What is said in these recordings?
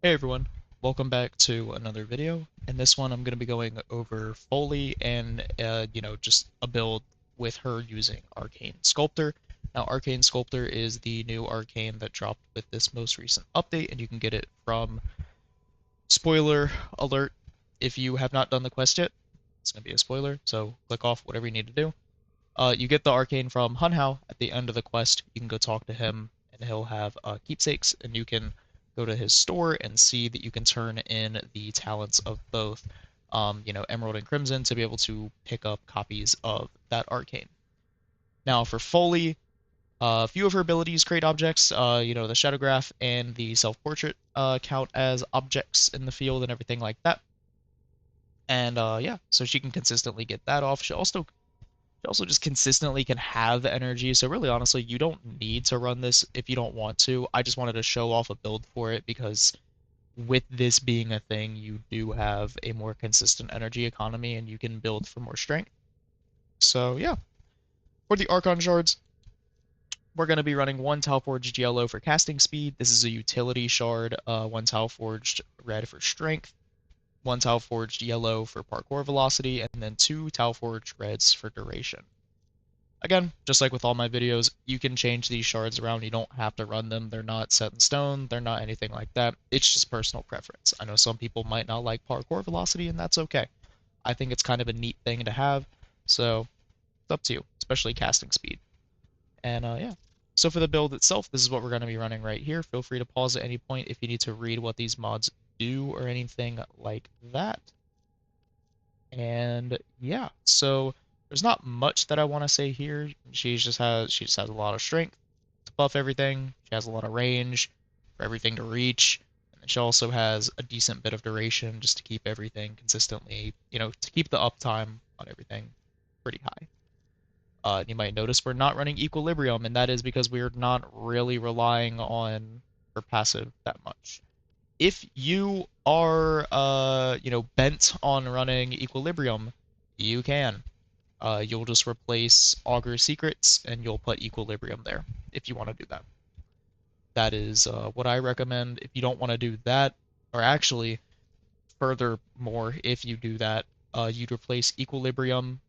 Hey everyone, welcome back to another video. In this one, I'm going to be going over Foley and, just a build with her using Arcane Sculptor. Now, Arcane Sculptor is the new arcane that dropped with this most recent update, and you can get it from, spoiler alert, if you have not done the quest yet. It's going to be a spoiler, so click off whatever you need to do. You get the arcane from Hunhao at the end of the quest. You can go talk to him, and he'll have keepsakes, and you can go to his store and see that you can turn in the talents of both, Emerald and Crimson to be able to pick up copies of that arcane. Now, for Foley, a few of her abilities create objects. The Shadowgraph and the Self-Portrait count as objects in the field and everything like that. And yeah, so she can consistently get that off. She also just consistently can have energy. So really, honestly, you don't need to run this if you don't want to. I just wanted to show off a build for it because with this being a thing, you do have a more consistent energy economy and you can build for more strength. So yeah, for the Archon shards, we're going to be running one Tau Forged yellow for casting speed. This is a utility shard. One Tau Forged red for strength. One Tau Forged yellow for parkour velocity, and then two Tau Forged reds for duration. Again, just like with all my videos, you can change these shards around. You don't have to run them. They're not set in stone. They're not anything like that. It's just personal preference. I know some people might not like parkour velocity, and that's okay. I think it's kind of a neat thing to have. So it's up to you, especially casting speed. And yeah. So for the build itself, this is what we're going to be running right here. Feel free to pause at any point if you need to read what these mods do or anything like that. And yeah, so there's not much that I want to say here. She just has a lot of strength to buff everything. She has a lot of range for everything to reach. And then she also has a decent bit of duration just to keep everything consistently, to keep the uptime on everything pretty high. You might notice we're not running Equilibrium, and that is because we're not really relying on her passive that much. If you are bent on running Equilibrium, you can. You'll just replace Augur Secrets and you'll put Equilibrium there if you want to do that. That is what I recommend. If you don't want to do that, or actually, furthermore, if you do that, you'd replace Equilibrium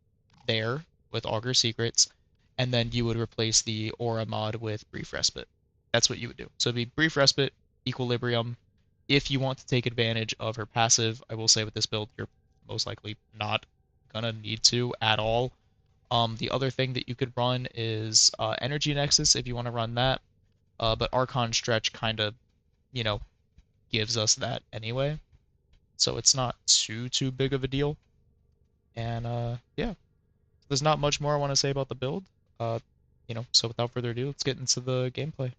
there with Augur Secrets, and then you would replace the Aura mod with Brief Respite. That's what you would do. So it'd be Brief Respite, Equilibrium. If you want to take advantage of her passive, I will say with this build, you're most likely not gonna need to at all. The other thing that you could run is Energy Nexus if you want to run that, but Archon Stretch kind of, you know, gives us that anyway, so it's not too big of a deal. And yeah, there's not much more I want to say about the build. So without further ado, let's get into the gameplay.